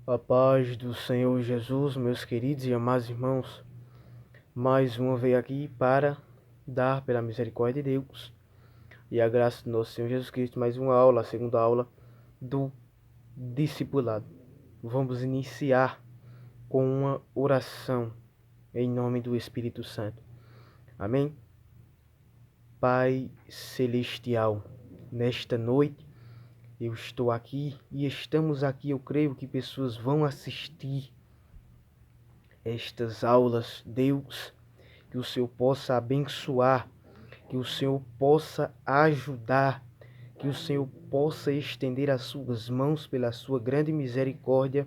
A paz do Senhor Jesus, meus queridos e amados irmãos, mais uma vez aqui para dar, pela misericórdia de Deus e a graça do nosso Senhor Jesus Cristo, mais uma aula, a segunda aula do discipulado. Vamos iniciar com uma oração em nome do Espírito Santo. Amém? Pai Celestial, nesta noite eu estou aqui e estamos aqui, eu creio que pessoas vão assistir estas aulas, Deus, que o Senhor possa abençoar, que o Senhor possa ajudar, que o Senhor possa estender as suas mãos pela sua grande misericórdia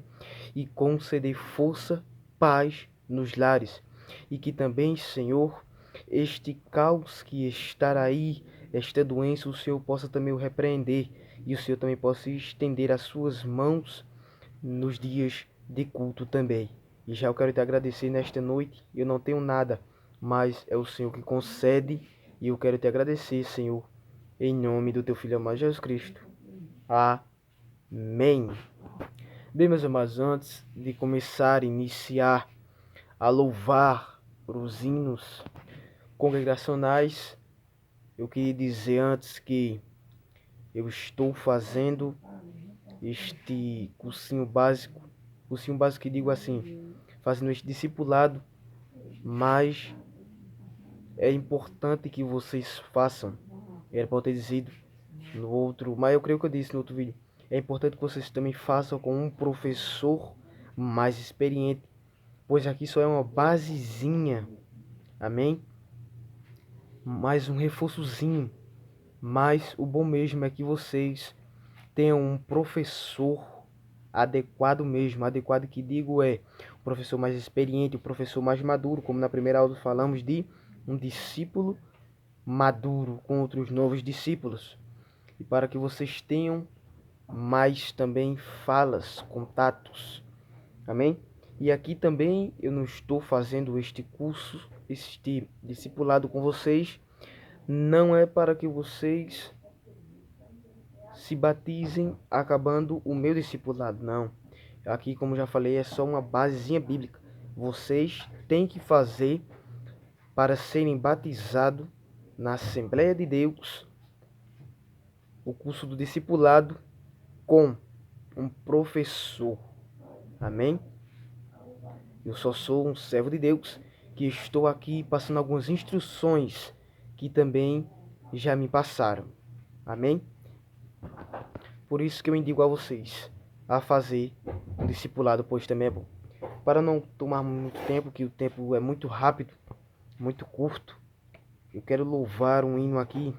e conceder força, paz nos lares. E que também, Senhor, este caos que está aí, esta doença, o Senhor possa também o repreender e o Senhor também possa estender as suas mãos nos dias de culto também. E já eu quero te agradecer nesta noite. Eu não tenho nada, mas é o Senhor que concede. E eu quero te agradecer, Senhor, em nome do teu Filho amado Jesus Cristo. Amém. Bem, meus amados, antes de começar, iniciar a louvar os hinos congregacionais, eu queria dizer antes que eu estou fazendo este cursinho básico que digo assim, fazendo este discipulado, mas é importante que vocês façam. Era para eu ter dizido no outro, mas eu creio que eu disse no outro vídeo. É importante que vocês também façam com um professor mais experiente, pois aqui só é uma basezinha, amém? Mais um reforçozinho, mas o bom mesmo é que vocês tenham um professor adequado mesmo. Adequado que digo é o professor mais experiente, o professor mais maduro, como na primeira aula falamos de um discípulo maduro com outros novos discípulos. E para que vocês tenham mais também falas, contatos. Amém? E aqui também eu não estou fazendo este curso, este discipulado com vocês, não é para que vocês se batizem acabando o meu discipulado, não. Aqui, como já falei, é só uma basezinha bíblica. Vocês têm que fazer para serem batizados na Assembleia de Deus, o curso do discipulado com um professor. Amém? Eu só sou um servo de Deus que estou aqui passando algumas instruções que também já me passaram. Amém? Por isso que eu indico a vocês a fazer um discipulado, pois também é bom. Para não tomar muito tempo, que o tempo é muito rápido, muito curto, eu quero louvar um hino aqui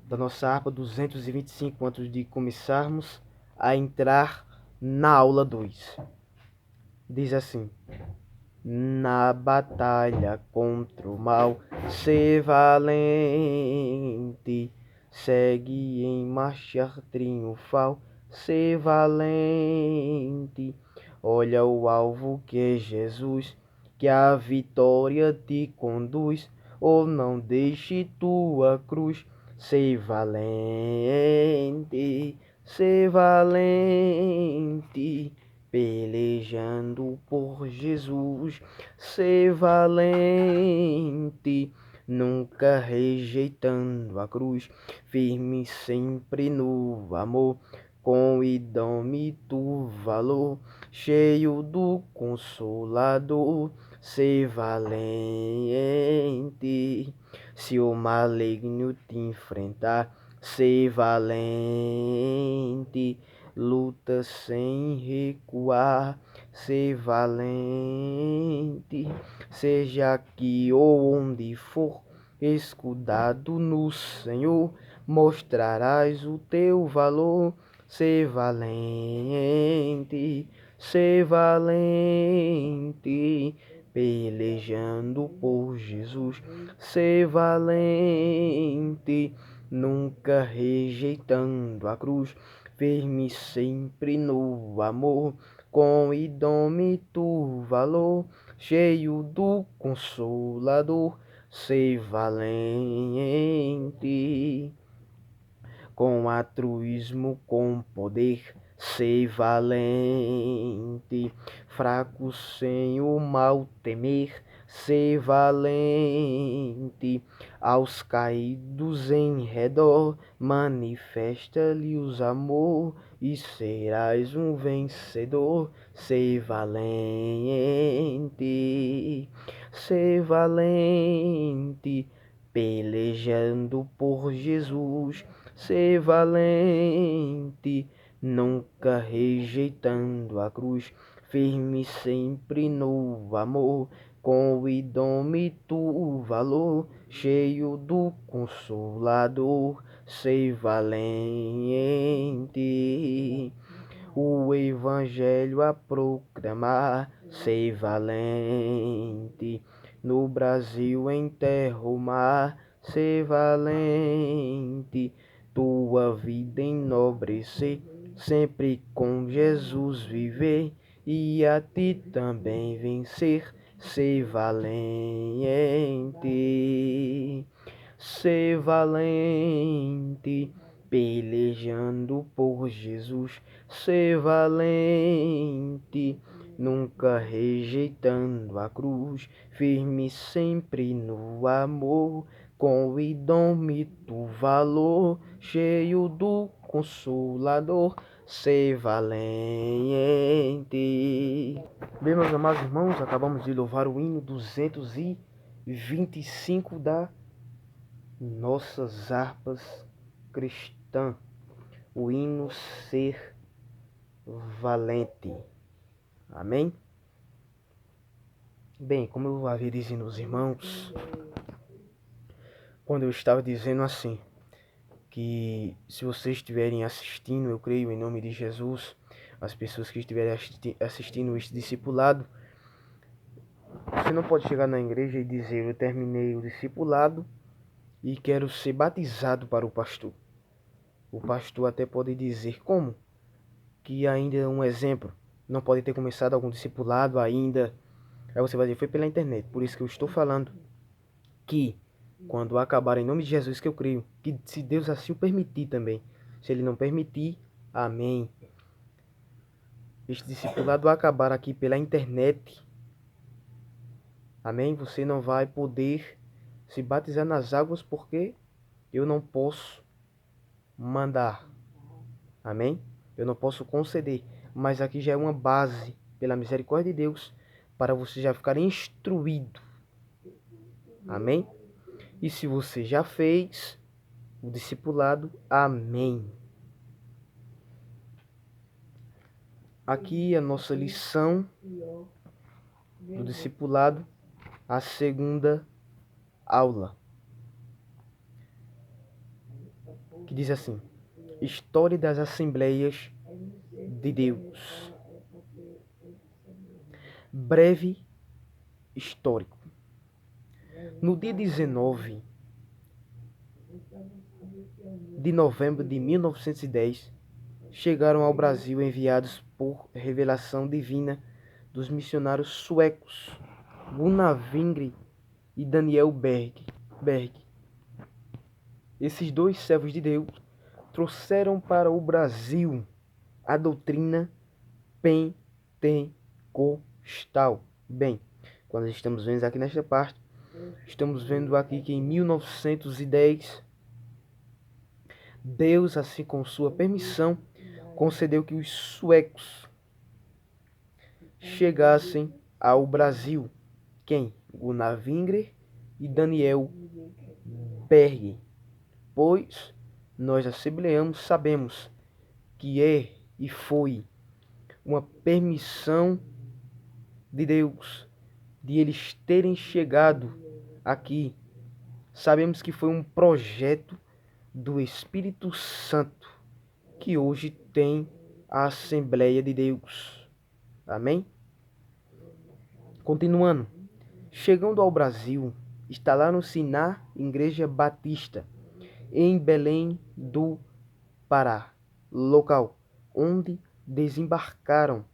da nossa harpa 225 antes de começarmos a entrar na aula 2. Diz assim: na batalha contra o mal, ser valente, segue em marcha triunfal, ser valente, olha o alvo que é Jesus, que a vitória te conduz, ou não deixe tua cruz, ser valente, ser valente, pelejando por Jesus, ser valente, nunca rejeitando a cruz, firme sempre no amor, com idômito valor, cheio do Consolador, ser valente, se o maligno te enfrentar, ser valente, luta sem recuar, ser valente, seja aqui ou onde for, escudado no Senhor, mostrarás o teu valor, ser valente, ser valente, pelejando por Jesus, ser valente, nunca rejeitando a cruz, firme sempre no amor, com idômito valor, cheio do Consolador, ser valente, com altruísmo, com poder, ser valente, fraco sem o mal temer, ser valente, aos caídos em redor, manifesta-lhes amor e serás um vencedor, ser valente, ser valente, pelejando por Jesus, ser valente, nunca rejeitando a cruz, firme sempre no amor, com o idômito valor, cheio do Consolador, ser valente, o Evangelho a proclamar, ser valente, no Brasil em terra o mar, ser valente, tua vida enobrecer, sempre com Jesus viver, e a ti também vencer, ser valente, ser valente, pelejando por Jesus, ser valente, nunca rejeitando a cruz, firme sempre no amor, com o idômito valor, cheio do Consolador, ser valente. Bem, meus amados irmãos, acabamos de louvar o hino 225 da Nossas Harpas Cristã, o hino Ser Valente. Amém? Bem, como eu havia dizendo aos irmãos, quando eu estava dizendo assim, que se vocês estiverem assistindo, eu creio em nome de Jesus, as pessoas que estiverem assistindo este discipulado, você não pode chegar na igreja e dizer: eu terminei o discipulado e quero ser batizado para o pastor. O pastor até pode dizer como? Que ainda é um exemplo, não pode ter começado algum discipulado ainda. Aí você vai dizer: foi pela internet. Por isso que eu estou falando que quando acabar, em nome de Jesus, que eu creio, que se Deus assim o permitir também, se Ele não permitir, amém, este discipulado acabar aqui pela internet, amém, você não vai poder se batizar nas águas, porque eu não posso mandar, amém, eu não posso conceder, mas aqui já é uma base, pela misericórdia de Deus, para você já ficar instruído, amém. E se você já fez o discipulado, amém. Aqui a nossa lição do discipulado, a segunda aula, que diz assim: História das Assembleias de Deus. Breve histórico. No dia 19 de novembro de 1910, chegaram ao Brasil enviados por revelação divina dos missionários suecos Gunnar Wingre e Daniel Berg. Esses dois servos de Deus trouxeram para o Brasil a doutrina pentecostal. Bem, quando estamos vendo aqui nesta parte, estamos vendo aqui que em 1910, Deus, assim com sua permissão, concedeu que os suecos chegassem ao Brasil. Quem? Gunnar Wingre e Daniel Berg. Pois nós assembleanos sabemos que é e foi uma permissão de Deus de eles terem chegado aqui. Sabemos que foi um projeto do Espírito Santo que hoje tem a Assembleia de Deus. Amém? Continuando. Chegando ao Brasil, instalaram-se na Igreja Batista, em Belém do Pará, local onde desembarcaram.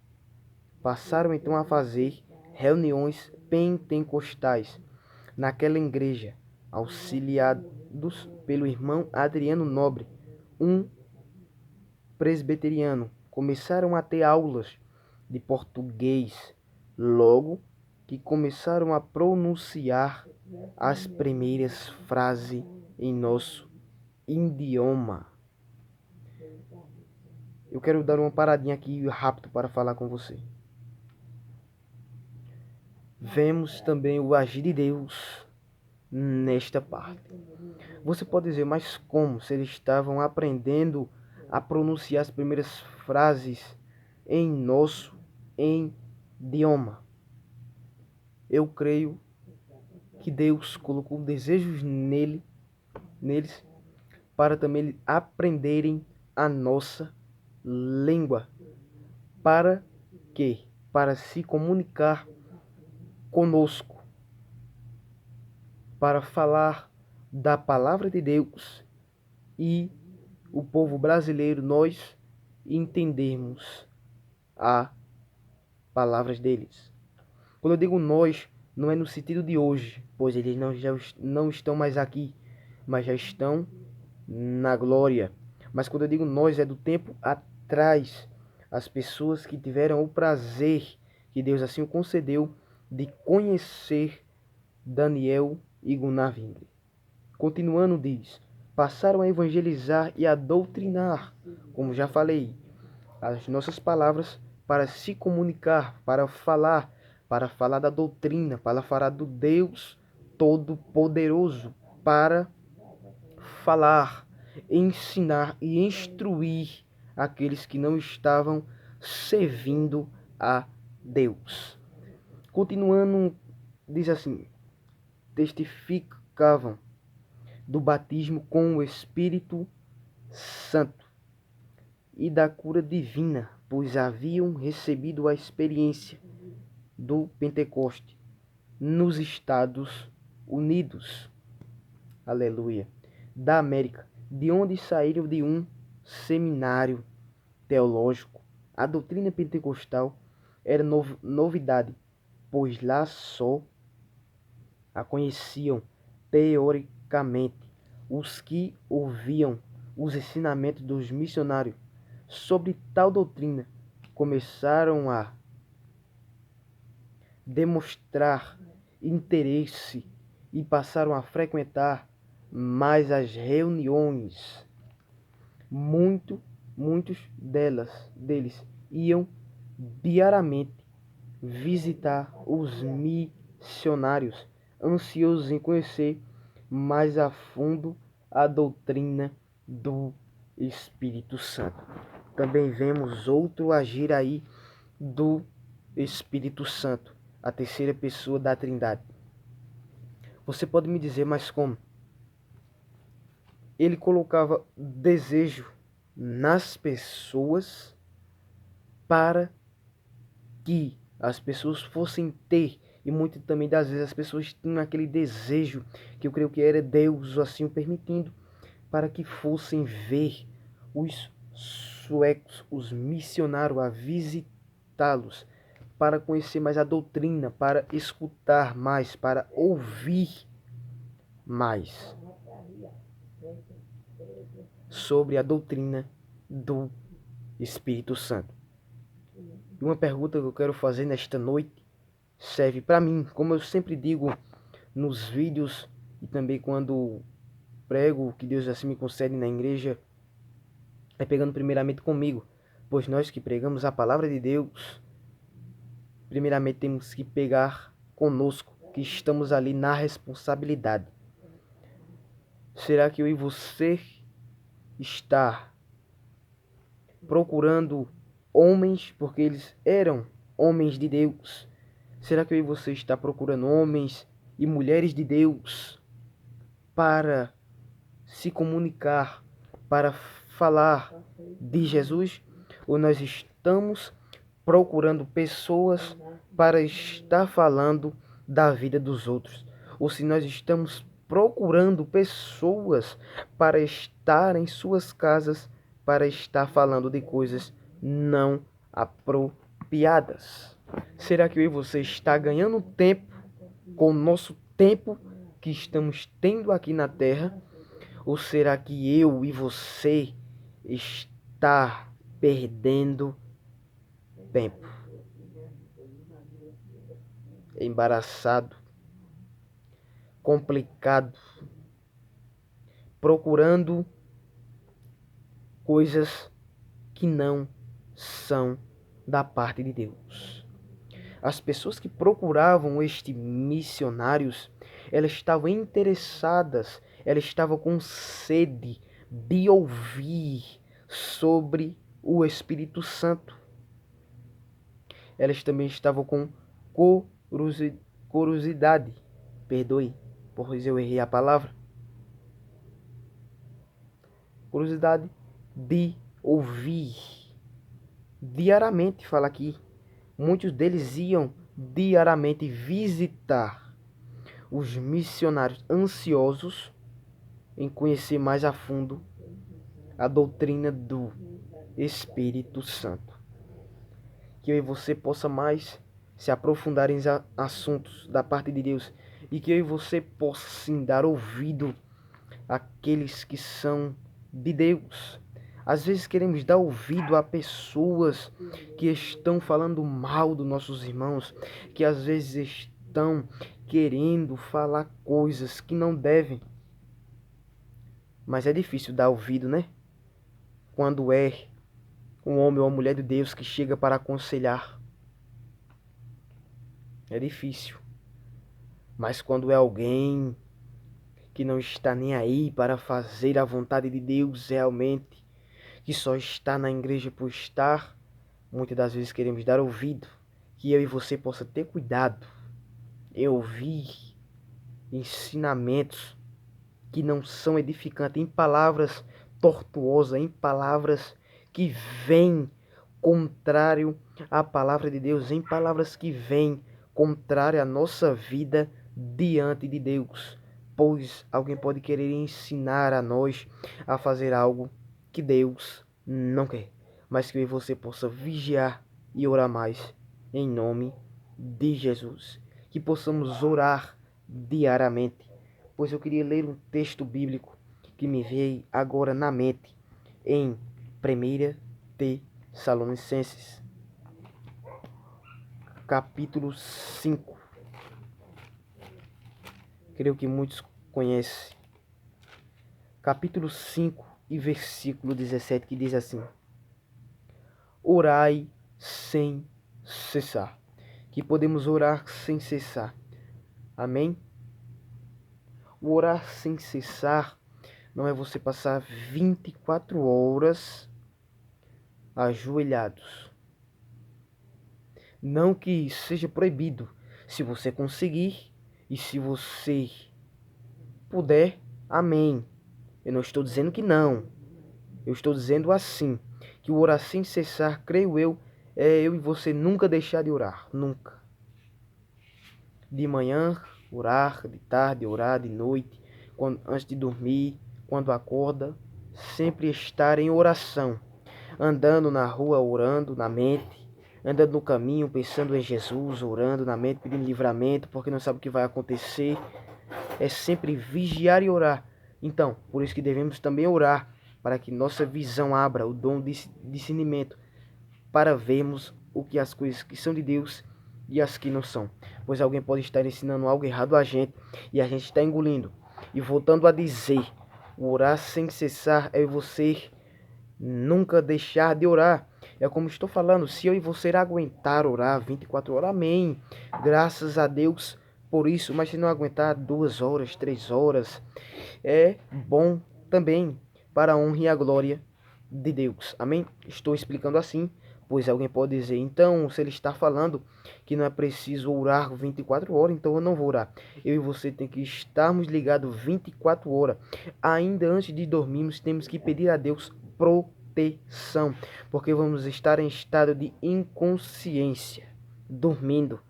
Passaram então a fazer reuniões pentecostais naquela igreja, auxiliados pelo irmão Adriano Nobre, um presbiteriano começaram a ter aulas de português, logo que começaram a pronunciar as primeiras frases em nosso idioma. Eu quero dar uma paradinha aqui rápido para falar com você. Vemos também o agir de Deus nesta parte. Você pode dizer, mas como? Se eles estavam aprendendo a pronunciar as primeiras frases em nosso idioma. Eu creio que Deus colocou desejos neles para também aprenderem a nossa língua. Para quê? Para se comunicar conosco, para falar da palavra de Deus e o povo brasileiro, nós entendermos a palavras deles. Quando eu digo nós, não é no sentido de hoje, pois eles não estão mais aqui, mas já estão na glória. Mas quando eu digo nós, é do tempo atrás, as pessoas que tiveram o prazer, que Deus assim o concedeu, de conhecer Daniel e Gunavingre. Continuando, diz, passaram a evangelizar e a doutrinar, como já falei, as nossas palavras para se comunicar, para falar da doutrina, para falar do Deus Todo-Poderoso, para falar, ensinar e instruir aqueles que não estavam servindo a Deus. Continuando, diz assim, testificavam do batismo com o Espírito Santo e da cura divina, pois haviam recebido a experiência do Pentecoste nos Estados Unidos, aleluia, da América, de onde saíram de um seminário teológico. A doutrina pentecostal era novidade, pois lá só a conheciam teoricamente os que ouviam os ensinamentos dos missionários. Sobre tal doutrina, começaram a demonstrar interesse e passaram a frequentar mais as reuniões. Muitos deles iam diariamente visitar os missionários, ansiosos em conhecer mais a fundo a doutrina do Espírito Santo. Também vemos outro agir aí do Espírito Santo, a terceira pessoa da Trindade. Você pode me dizer, mas como? Ele colocava desejo nas pessoas para que as pessoas fossem ter, e muitas também das vezes as pessoas tinham aquele desejo, que eu creio que era Deus assim o permitindo, para que fossem ver os suecos, os missionários, a visitá-los, para conhecer mais a doutrina, para escutar mais, para ouvir mais sobre a doutrina do Espírito Santo. E uma pergunta que eu quero fazer nesta noite serve para mim, como eu sempre digo nos vídeos e também quando prego, que Deus assim me concede na igreja, é pegando primeiramente comigo, pois nós que pregamos a palavra de Deus, primeiramente temos que pegar conosco, que estamos ali na responsabilidade. Será que eu e você está procurando homens, porque eles eram homens de Deus? Será que eu e você está procurando homens e mulheres de Deus para se comunicar, para falar de Jesus? Ou nós estamos procurando pessoas para estar falando da vida dos outros? Ou se nós estamos procurando pessoas para estar em suas casas, para estar falando de coisas não apropriadas? Será que eu e você está ganhando tempo com o nosso tempo que estamos tendo aqui na Terra? Ou será que eu e você está perdendo tempo, embaraçado, complicado, procurando coisas que não são da parte de Deus. As pessoas que procuravam estes missionários, elas estavam interessadas, elas estavam com sede de ouvir sobre o Espírito Santo. Elas também estavam com curiosidade, perdoe, pois eu errei a palavra, curiosidade de ouvir. Diariamente, fala aqui, muitos deles iam diariamente visitar os missionários, ansiosos em conhecer mais a fundo a doutrina do Espírito Santo. Que eu e você possa mais se aprofundar em assuntos da parte de Deus e que eu e você possa sim dar ouvido àqueles que são de Deus. Às vezes queremos dar ouvido a pessoas que estão falando mal dos nossos irmãos, que às vezes estão querendo falar coisas que não devem. Mas é difícil dar ouvido, né? Quando é um homem ou uma mulher de Deus que chega para aconselhar. É difícil. Mas quando é alguém que não está nem aí para fazer a vontade de Deus realmente, que só está na igreja por estar, muitas das vezes queremos dar ouvido, que eu e você possa ter cuidado em ouvir ensinamentos que não são edificantes, em palavras tortuosas, em palavras que vêm contrário à palavra de Deus, em palavras que vêm contrário à nossa vida diante de Deus. Pois alguém pode querer ensinar a nós a fazer algo que Deus não quer, mas que eu e você possa vigiar e orar mais em nome de Jesus. Que possamos orar diariamente, pois eu queria ler um texto bíblico que me veio agora na mente em 1 Tessalonicenses, capítulo 5. Creio que muitos conhecem. Capítulo 5 e versículo 17, que diz assim: Orai sem cessar. Que podemos orar sem cessar. Amém? O orar sem cessar não é você passar 24 horas ajoelhados. Não que seja proibido. Se você conseguir e se você puder, amém. Eu não estou dizendo que não. Eu estou dizendo assim, que o orar sem cessar, creio eu, é eu e você nunca deixar de orar. Nunca. De manhã, orar, de tarde, orar, de noite, antes de dormir, quando acorda, sempre estar em oração. Andando na rua, orando na mente. Andando no caminho, pensando em Jesus, orando na mente, pedindo livramento, porque não sabe o que vai acontecer. É sempre vigiar e orar. Então, por isso que devemos também orar, para que nossa visão abra o dom de discernimento, para vermos o que as coisas que são de Deus e as que não são. Pois alguém pode estar ensinando algo errado a gente e a gente está engolindo. E voltando a dizer, o orar sem cessar é você nunca deixar de orar. É como estou falando, se eu e você aguentar orar 24 horas, amém. Graças a Deus por isso, mas se não aguentar 2 horas, 3 horas, é bom também para a honra e a glória de Deus. Amém? Estou explicando assim, pois alguém pode dizer, então, se ele está falando que não é preciso orar 24 horas, então eu não vou orar. Eu e você tem que estarmos ligados 24 horas. Ainda antes de dormirmos, temos que pedir a Deus proteção, porque vamos estar em estado de inconsciência, dormindo,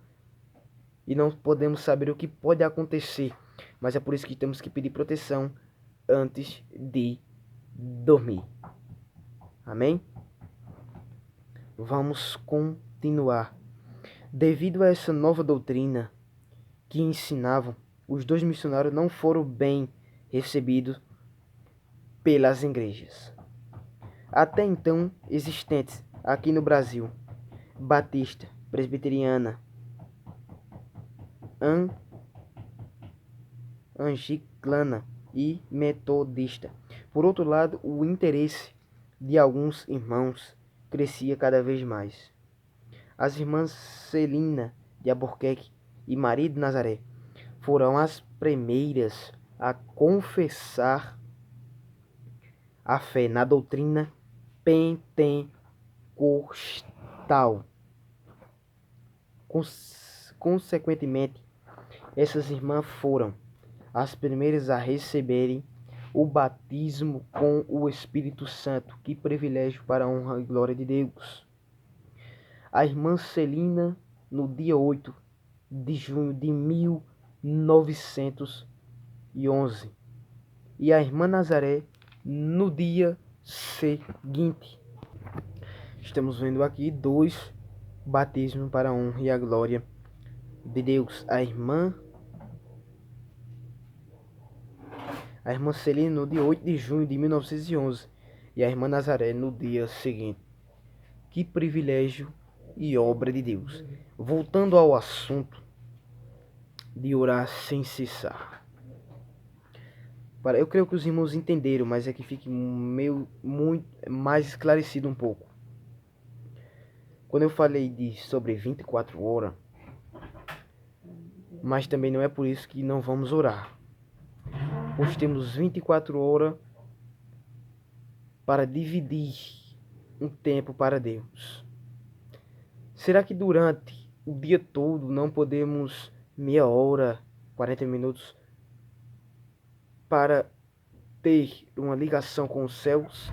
e não podemos saber o que pode acontecer, mas é por isso que temos que pedir proteção antes de dormir. Amém? Vamos continuar. Devido a essa nova doutrina que ensinavam, os 2 missionários não foram bem recebidos pelas igrejas. até então existentes aqui no Brasil: batista, presbiteriana, anglicana e metodista. Por outro lado, o interesse de alguns irmãos crescia cada vez mais. As irmãs Celina de Albuquerque e Maria de Nazaré foram as primeiras a confessar a fé na doutrina pentecostal. Consequentemente, essas irmãs foram as primeiras a receberem o batismo com o Espírito Santo. Que privilégio para a honra e glória de Deus. A irmã Celina, no dia 8 de junho de 1911, e a irmã Nazaré no dia seguinte. Estamos vendo aqui dois batismos para a honra e a glória de Deus. A irmã Celina no dia 8 de junho de 1911 e a irmã Nazaré no dia seguinte. Que privilégio e obra de Deus. Voltando ao assunto de orar sem cessar. Eu creio que os irmãos entenderam, mas é que fique muito mais esclarecido um pouco. Quando eu falei sobre 24 horas, mas também não é por isso que não vamos orar. Pois temos 24 horas para dividir um tempo para Deus. Será que durante o dia todo não podemos meia hora, 40 minutos para ter uma ligação com os céus,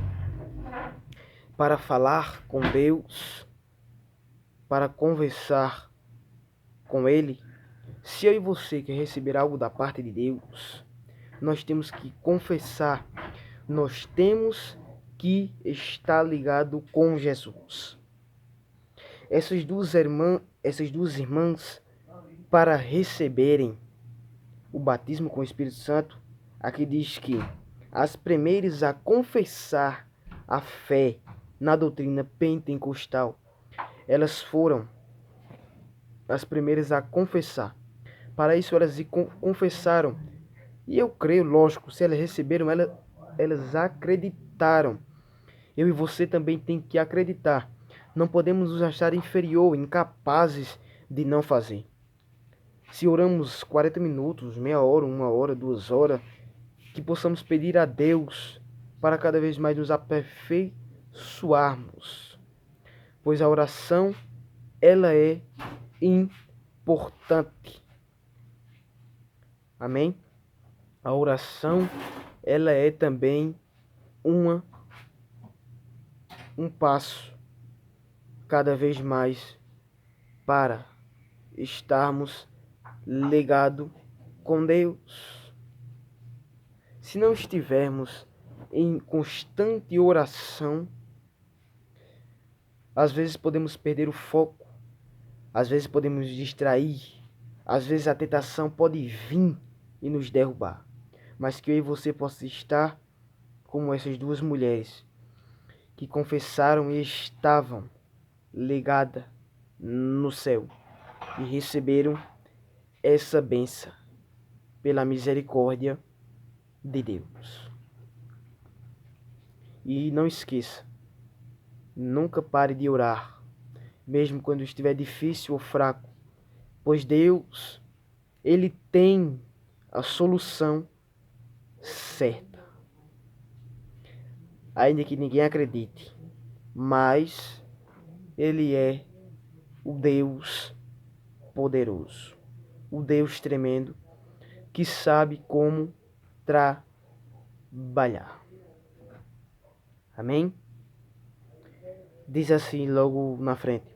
para falar com Deus, para conversar com Ele? Se eu e você quer receber algo da parte de Deus, nós temos que confessar, nós temos que estar ligado com Jesus. Essas duas irmãs, para receberem o batismo com o Espírito Santo, aqui diz que as primeiras a confessar a fé na doutrina pentecostal, elas foram as primeiras a confessar. Para isso elas confessaram. E eu creio, lógico, se elas receberam, elas acreditaram. Eu e você também tem que acreditar. Não podemos nos achar inferior, incapazes de não fazer. Se oramos 40 minutos, meia hora, 1 hora, 2 horas, que possamos pedir a Deus para cada vez mais nos aperfeiçoarmos. Pois a oração, ela é importante. Amém? A oração, ela é também um passo cada vez mais para estarmos ligados com Deus. Se não estivermos em constante oração, às vezes podemos perder o foco, às vezes podemos distrair, às vezes a tentação pode vir e nos derrubar. Mas que eu e você possa estar como essas duas mulheres que confessaram e estavam ligadas no céu e receberam essa bênção pela misericórdia de Deus. E não esqueça, nunca pare de orar, mesmo quando estiver difícil ou fraco, pois Deus, Ele tem a solução certa. Ainda que ninguém acredite, mas Ele é o Deus poderoso, o Deus tremendo, que sabe como trabalhar. Amém? Diz assim logo na frente: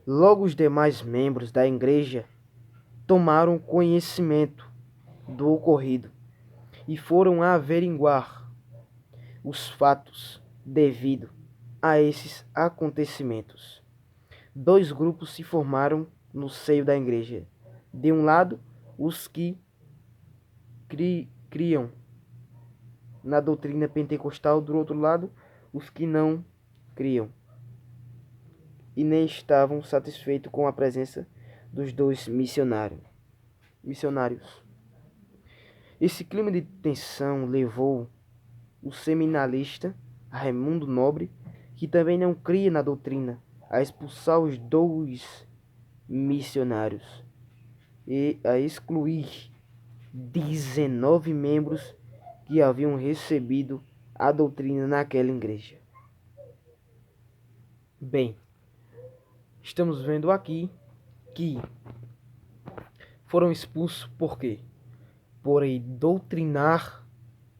logo os demais membros da igreja tomaram conhecimento do ocorrido e foram averiguar os fatos devido a esses acontecimentos. Dois grupos se formaram no seio da igreja. De um lado, os que criam na doutrina pentecostal, do outro lado, os que não criam e nem estavam satisfeitos com a presença dos dois missionários. Esse clima de tensão levou o seminarista Raimundo Nobre, que também não cria na doutrina, a expulsar os dois missionários e a excluir 19 membros que haviam recebido a doutrina naquela igreja. Bem, estamos vendo aqui que foram expulsos por quê? Por doutrinar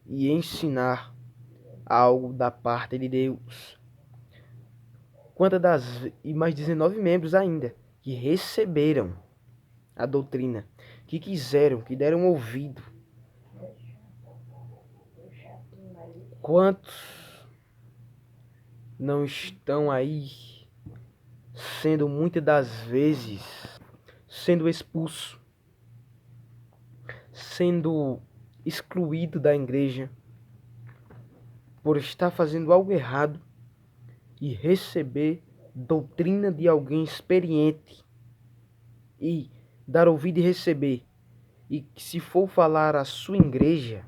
e ensinar algo da parte de Deus. E mais 19 membros ainda que receberam a doutrina, que quiseram, que deram ouvido. Quantos não estão aí sendo muitas das vezes sendo expulso, sendo excluído da igreja por estar fazendo algo errado e receber doutrina de alguém experiente e dar ouvido e receber, e que se for falar a sua igreja,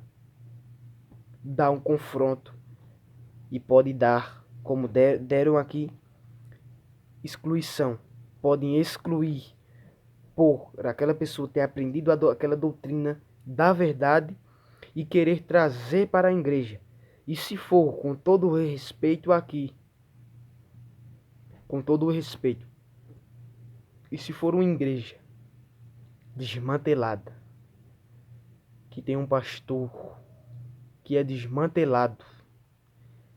dá um confronto e pode dar, como deram aqui, excluição. Podem excluir por aquela pessoa ter aprendido aquela doutrina da verdade e querer trazer para a igreja. E se for com todo o respeito aqui, com todo o respeito, e se for uma igreja desmantelada, que tem um pastor que é desmantelado,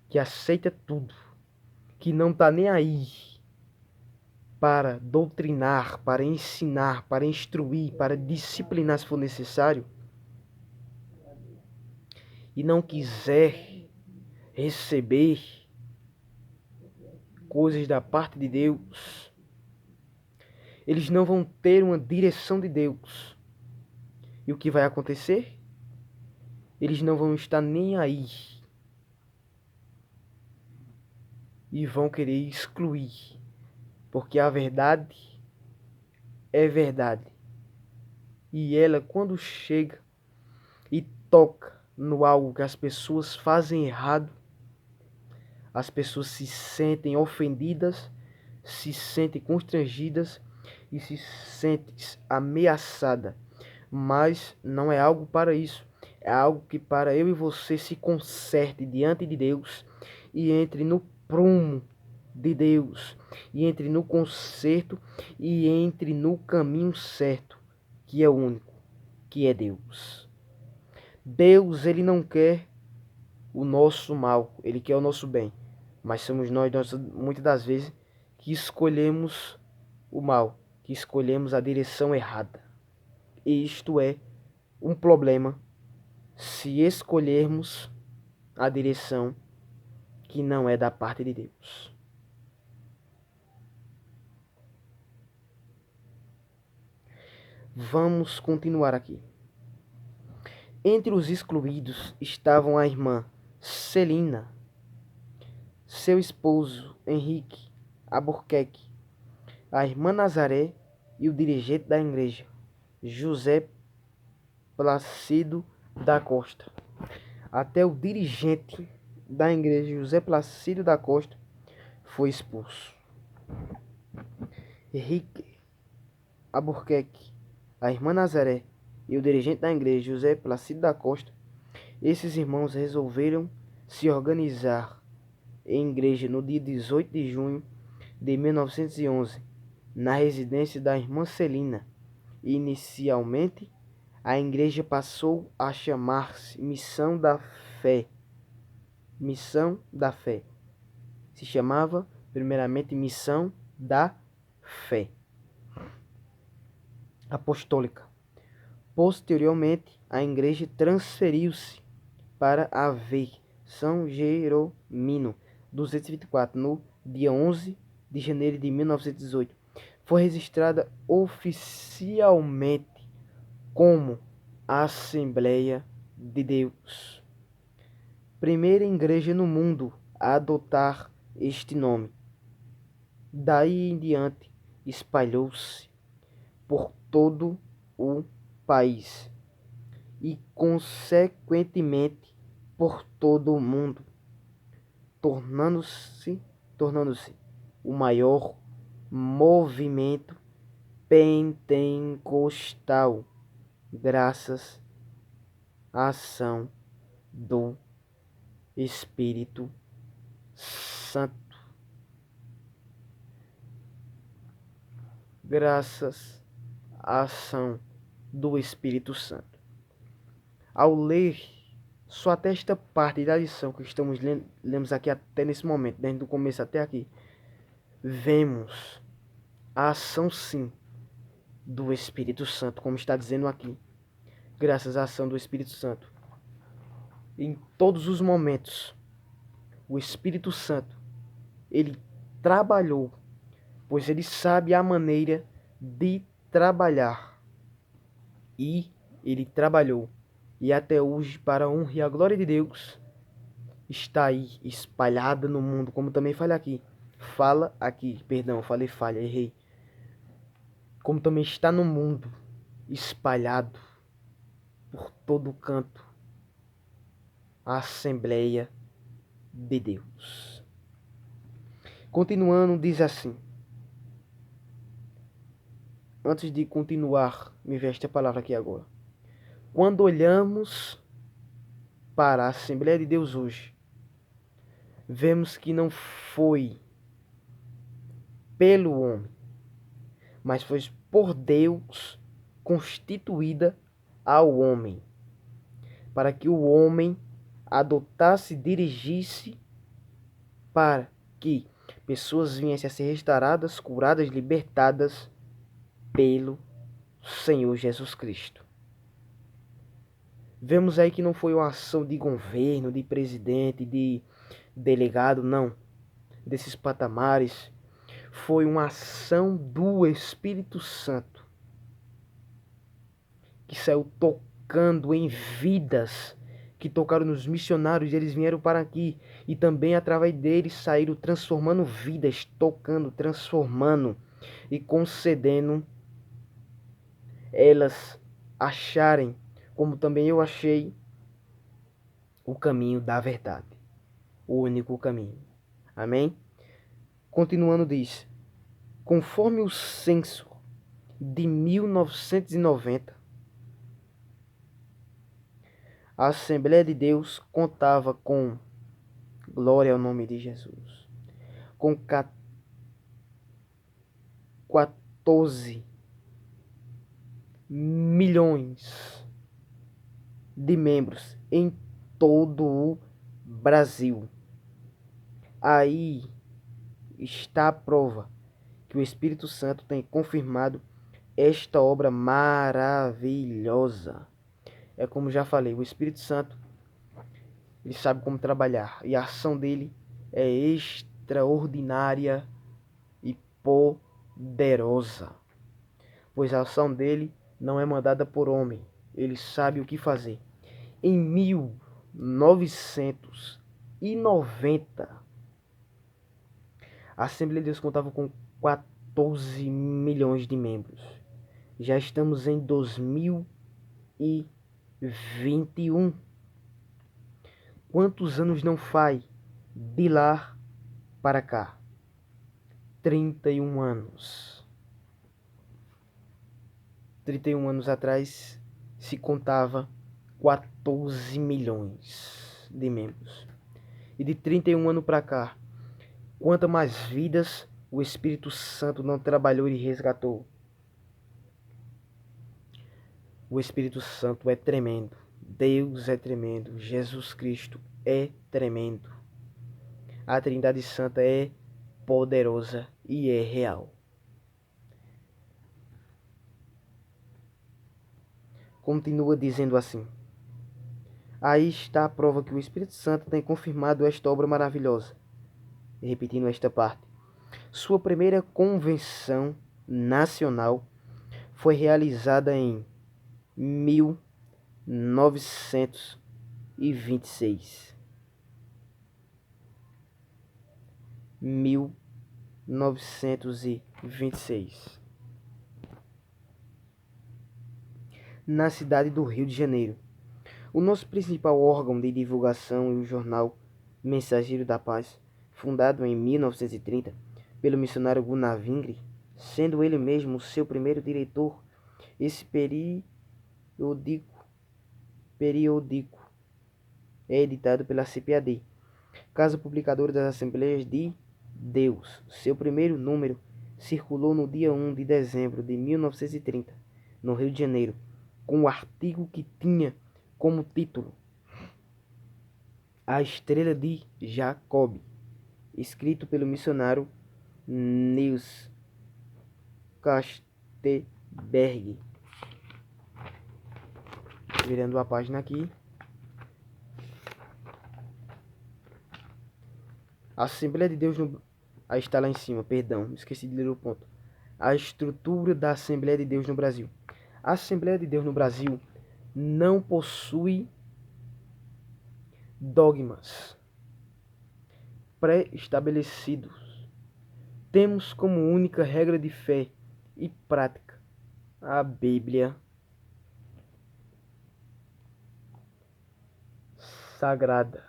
que aceita tudo, que não está nem aí para doutrinar, para ensinar, para instruir, para disciplinar se for necessário, e não quiser receber coisas da parte de Deus, eles não vão ter uma direção de Deus. E o que vai acontecer? Eles não vão estar nem aí e vão querer excluir, porque a verdade é verdade. E ela, quando chega e toca no algo que as pessoas fazem errado, as pessoas se sentem ofendidas, se sentem constrangidas e se sentem ameaçadas. Mas não é algo para isso. É algo que para eu e você se conserte diante de Deus e entre no prumo de Deus, e entre no conserto e entre no caminho certo, que é o único, que é Deus. Deus, ele não quer o nosso mal, ele quer o nosso bem, mas somos nós muitas das vezes que escolhemos o mal, que escolhemos a direção errada. E isto é um problema se escolhermos a direção que não é da parte de Deus. Vamos continuar aqui. Entre os excluídos estavam a irmã Celina, seu esposo Henrique Albuquerque, a irmã Nazaré e o dirigente da igreja, José Plácido da Costa. Até o dirigente da igreja, José Plácido da Costa, foi expulso. Henrique Albuquerque, a irmã Nazaré e o dirigente da igreja, José Plácido da Costa, esses irmãos resolveram se organizar em igreja no dia 18 de junho de 1911, na residência da irmã Celina. Inicialmente, a igreja passou a chamar-se Missão da Fé. Missão da Fé. Se chamava primeiramente Missão da Fé Apostólica. Posteriormente, a igreja transferiu-se para a V. São Jeromino 224, no dia 11 de janeiro de 1918. Foi registrada oficialmente como Assembleia de Deus. Primeira igreja no mundo a adotar este nome. Daí em diante, espalhou-se por todo o país e, consequentemente, por todo o mundo, tornando-se o maior movimento pentecostal, graças à ação do Espírito Santo. Graças à ação do Espírito Santo. Ao ler só até esta parte da lição que estamos lemos aqui até nesse momento, desde o começo até aqui, vemos a ação sim do Espírito Santo, como está dizendo aqui, graças à ação do Espírito Santo. Em todos os momentos, o Espírito Santo, ele trabalhou, pois ele sabe a maneira de trabalhar. E ele trabalhou. E até hoje, para a honra e a glória de Deus, está aí espalhada no mundo, como também fala aqui, perdão, falei falha, errei. Como também está no mundo, espalhado por todo canto, a Assembleia de Deus. Continuando, diz assim. Antes de continuar, me vem esta palavra aqui agora. Quando olhamos para a Assembleia de Deus hoje, vemos que não foi pelo homem, mas foi por Deus constituída ao homem, para que o homem adotasse e dirigisse para que pessoas viessem a ser restauradas, curadas, libertadas pelo Senhor Jesus Cristo. Vemos aí que não foi uma ação de governo, de presidente, de delegado, não, desses patamares. Foi uma ação do Espírito Santo que saiu tocando em vidas, que tocaram nos missionários, eles vieram para aqui e também através deles saíram transformando vidas, tocando, transformando e concedendo elas acharem, como também eu achei, o caminho da verdade, o único caminho. Amém? Continuando diz, conforme o censo de 1990, a Assembleia de Deus contava com, glória ao nome de Jesus, com 14 milhões de membros em todo o Brasil. Aí está a prova que o Espírito Santo tem confirmado esta obra maravilhosa. É como já falei, o Espírito Santo, ele sabe como trabalhar e a ação dele é extraordinária e poderosa, pois a ação dele não é mandada por homem, ele sabe o que fazer. Em 1990, a Assembleia de Deus contava com 14 milhões de membros. Já estamos em 2021. Quantos anos não faz de lá para cá? 31 anos. 31 anos atrás se contava 14 milhões de membros. E de 31 anos para cá, quantas mais vidas o Espírito Santo não trabalhou e resgatou? O Espírito Santo é tremendo. Deus é tremendo. Jesus Cristo é tremendo. A Trindade Santa é poderosa e é real. Continua dizendo assim. Aí está a prova que o Espírito Santo tem confirmado esta obra maravilhosa. Repetindo esta parte. Sua primeira convenção nacional foi realizada em 1926. 1926. Na cidade do Rio de Janeiro. O nosso principal órgão de divulgação é o jornal Mensageiro da Paz, fundado em 1930 pelo missionário Gunnar Wingre, sendo ele mesmo seu primeiro diretor. Esse periódico é editado pela CPAD, Casa Publicadora das Assembleias de Deus. Seu primeiro número circulou no dia 1 de dezembro de 1930, no Rio de Janeiro, com um artigo que tinha como título A Estrela de Jacob, escrito pelo missionário Niels Casteberg. Virando a página aqui. A Assembleia de Deus no... Aí está lá em cima, perdão, esqueci de ler o ponto. A estrutura da Assembleia de Deus no Brasil. A Assembleia de Deus no Brasil não possui dogmas pré-estabelecidos. Temos como única regra de fé e prática a Bíblia Sagrada.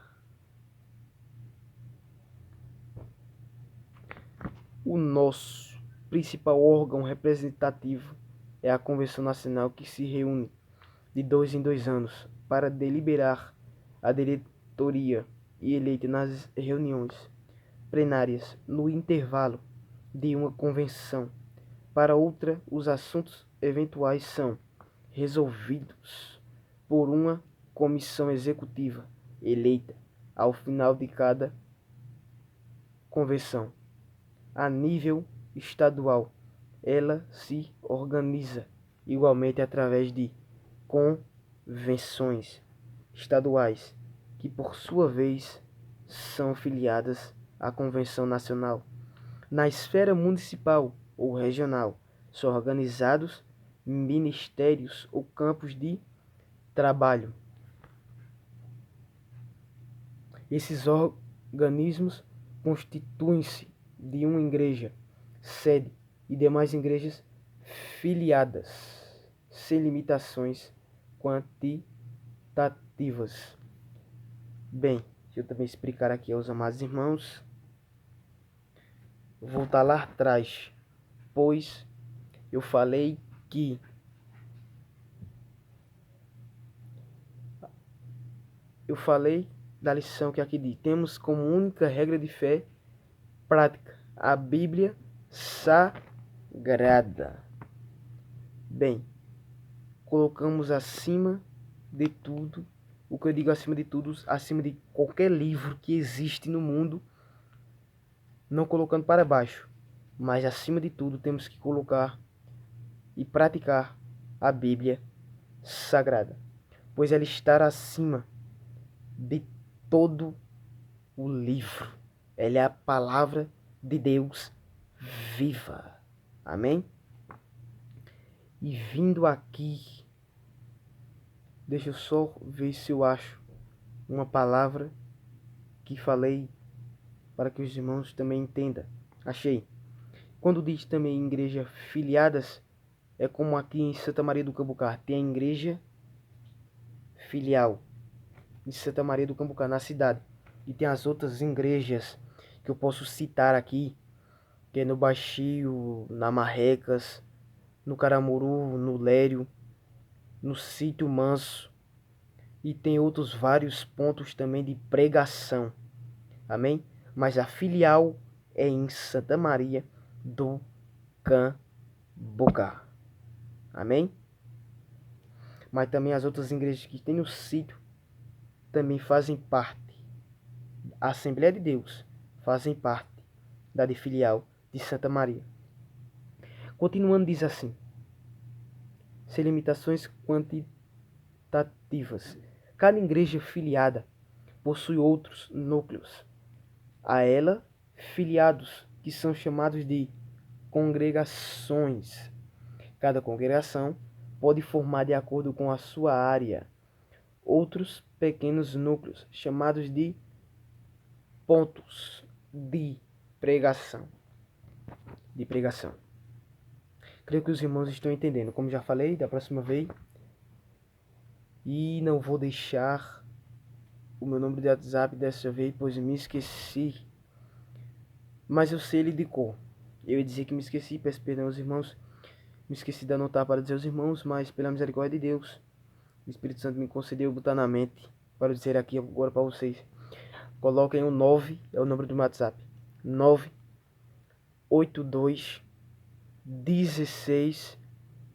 O nosso principal órgão representativo é a Convenção Nacional, que se reúne de 2 em 2 anos para deliberar a diretoria e eleita nas reuniões plenárias no intervalo de uma convenção para outra. Os assuntos eventuais são resolvidos por uma comissão executiva eleita ao final de cada convenção. A nível estadual, ela se organiza igualmente através de convenções estaduais, que por sua vez são filiadas à Convenção Nacional. Na esfera municipal ou regional, são organizados ministérios ou campos de trabalho. Esses organismos constituem-se de uma igreja sede e demais igrejas filiadas, sem limitações quantitativas. Bem, deixa eu também explicar aqui aos amados irmãos. Vou voltar lá atrás, pois eu falei que da lição que aqui diz: temos como única regra de fé prática a Bíblia Sagrada. Bem, colocamos acima de tudo, o que eu digo acima de tudo, acima de qualquer livro que existe no mundo, não colocando para baixo, mas acima de tudo temos que colocar e praticar a Bíblia Sagrada, pois ela está acima de todo o livro. Ela é a palavra de Deus viva. Amém? E vindo aqui, deixa eu só ver se eu acho uma palavra que falei para que os irmãos também entendam. Achei. Quando diz também igreja filiadas, é como aqui em Santa Maria do Cambucá, tem a igreja filial de Santa Maria do Cambucá, na cidade. E tem as outras igrejas que eu posso citar aqui, que é no Baixio, na Marrecas, no Caramuru, no Lério, no Sítio Manso. E tem outros vários pontos também de pregação. Amém? Mas a filial é em Santa Maria do Cambucá. Amém? Mas também as outras igrejas que tem no sítio também fazem parte. A Assembleia de Deus fazem parte da de filial de Santa Maria. Continuando, diz assim: sem limitações quantitativas. Cada igreja filiada possui outros núcleos a ela filiados, que são chamados de congregações. Cada congregação pode formar, de acordo com a sua área, outros pequenos núcleos chamados de pontos de pregação. De pregação. Creio que os irmãos estão entendendo, como já falei da próxima vez. E não vou deixar o meu número de WhatsApp dessa vez, pois me esqueci. Mas eu sei ele de cor. Eu ia dizer que me esqueci, peço perdão aos irmãos. Me esqueci de anotar para dizer aos irmãos, mas pela misericórdia de Deus, o Espírito Santo me concedeu botar na mente para dizer aqui agora para vocês. Coloquem o 9, é o número do WhatsApp. 982 16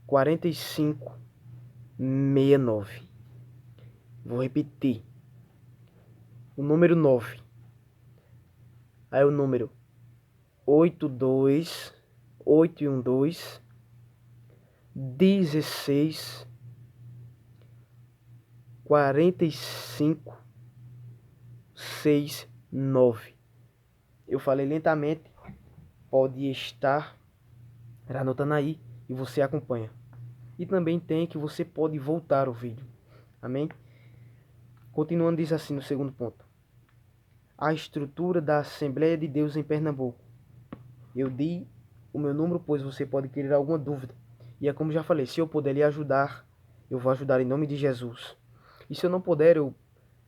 45 69. Vou repetir. O número 9. Aí o número 82 812 16 45 69. Eu falei lentamente. Pode estar anotando aí e você acompanha. E também tem que você pode voltar o vídeo. Amém? Continuando, diz assim no segundo ponto. A estrutura da Assembleia de Deus em Pernambuco. Eu dei o meu número, pois você pode querer alguma dúvida. E é como já falei, se eu puder lhe ajudar, eu vou ajudar em nome de Jesus. E se eu não puder, eu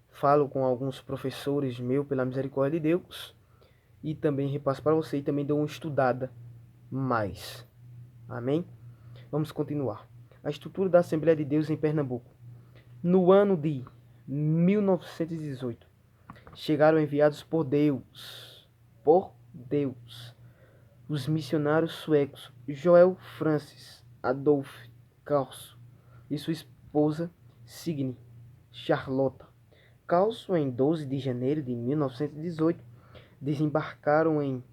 falo com alguns professores meus, pela misericórdia de Deus. E também repasso para você e também dou uma estudada mais. Amém? Vamos continuar. A estrutura da Assembleia de Deus em Pernambuco. No ano de 1918, chegaram enviados por Deus, os missionários suecos Joel Francis Adolf Carlson e sua esposa Signe Charlotta. Carlson, em 12 de janeiro de 1918, desembarcaram em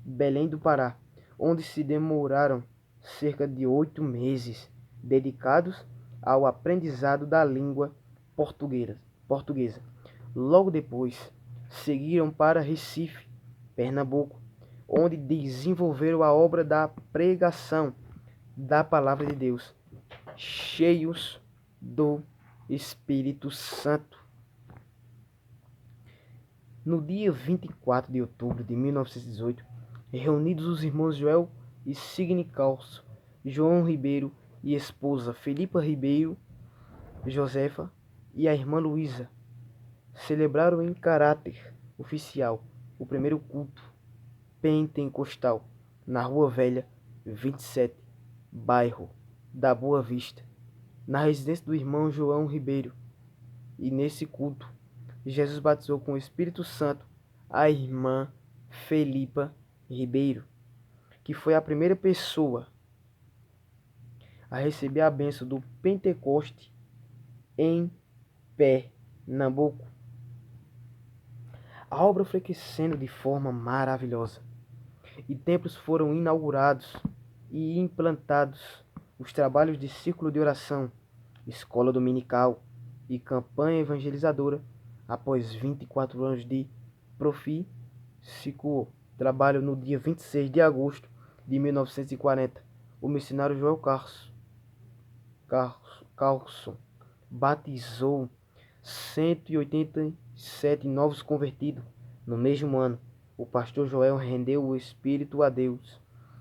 Belém do Pará, onde se demoraram cerca de 8 meses, dedicados ao aprendizado da língua portuguesa. Logo depois, seguiram para Recife, Pernambuco, onde desenvolveram a obra da pregação da Palavra de Deus, cheios do Espírito Santo. No dia 24 de outubro de 1918, reunidos os irmãos Joel e Signe Carlson, João Ribeiro e esposa Felipa Ribeiro, Josefa e a irmã Luísa, celebraram em caráter oficial o primeiro culto pentecostal na Rua Velha 27, bairro da Boa Vista, na residência do irmão João Ribeiro. E nesse culto, Jesus batizou com o Espírito Santo a irmã Felipa Ribeiro, que foi a primeira pessoa a receber a bênção do Pentecoste em Pernambuco. A obra foi crescendo de forma maravilhosa e templos foram inaugurados e implantados. Os trabalhos de círculo de oração, escola dominical e campanha evangelizadora, após 24 anos de profícuo trabalho, no dia 26 de agosto de 1940, o missionário Joel Carlson batizou 187 novos convertidos. No mesmo ano, o pastor Joel rendeu o espírito a Deus,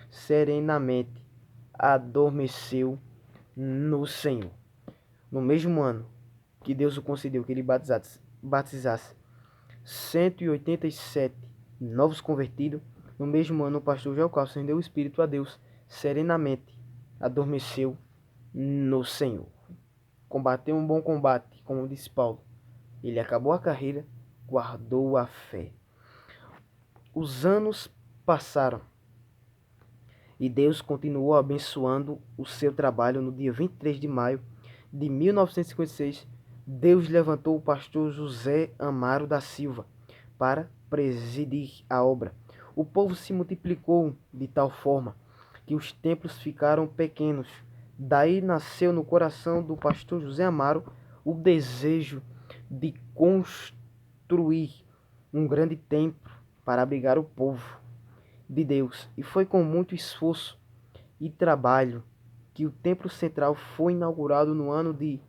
serenamente adormeceu no Senhor. No mesmo ano que Deus o concedeu que ele batizasse 187 novos convertidos, no mesmo ano o pastor Joel Carlson rendeu o espírito a Deus, serenamente adormeceu no Senhor. Combateu um bom combate, como disse Paulo. Ele acabou a carreira, guardou a fé. Os anos passaram e Deus continuou abençoando o seu trabalho. No dia 23 de maio de 1956, Deus levantou o pastor José Amaro da Silva para presidir a obra. O povo se multiplicou de tal forma que os templos ficaram pequenos. Daí nasceu no coração do pastor José Amaro o desejo de construir um grande templo para abrigar o povo de Deus. E foi com muito esforço e trabalho que o templo central foi inaugurado no ano de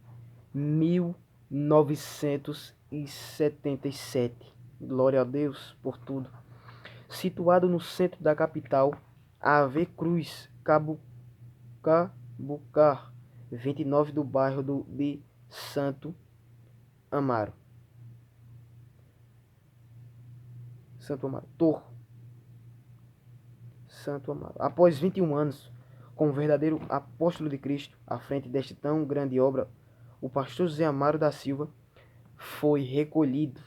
1977. Glória a Deus por tudo. situado no centro da capital, Ave Cruz, Cabucar, 29 do bairro de Santo Amaro. Santo Amaro. Torro. Santo Amaro. Após 21 anos, como verdadeiro apóstolo de Cristo, à frente desta tão grande obra, o pastor José Amaro da Silva foi recolhido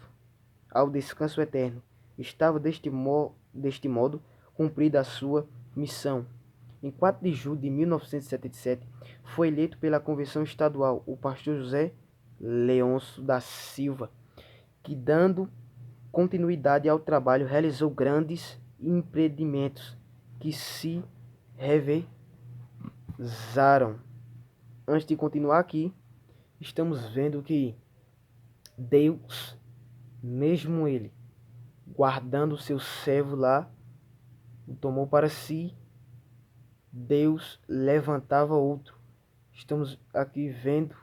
ao descanso eterno. Estava deste modo cumprida a sua missão. Em 4 de julho de 1977, foi eleito pela Convenção Estadual o pastor José Leôncio da Silva, que, dando continuidade ao trabalho, realizou grandes empreendimentos que se revezaram. Antes de continuar aqui, estamos vendo que Deus, mesmo ele, guardando o seu servo lá, o tomou para si, Deus levantava outro. Estamos aqui vendo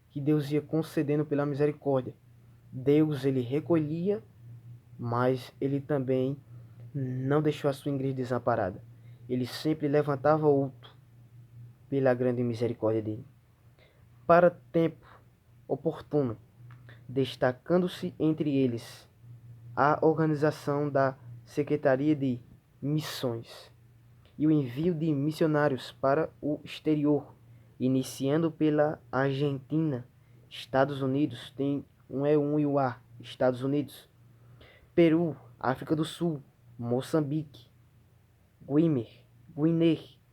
que Deus ia concedendo pela misericórdia. Deus, ele recolhia, mas ele também não deixou a sua igreja desamparada. Ele sempre levantava outro pela grande misericórdia dele. Para tempo oportuno, destacando-se entre eles a organização da Secretaria de Missões e o envio de missionários para o exterior, iniciando pela Argentina, Estados Unidos, tem um E1 e o A, Estados Unidos, Peru, África do Sul, Moçambique, Guiné,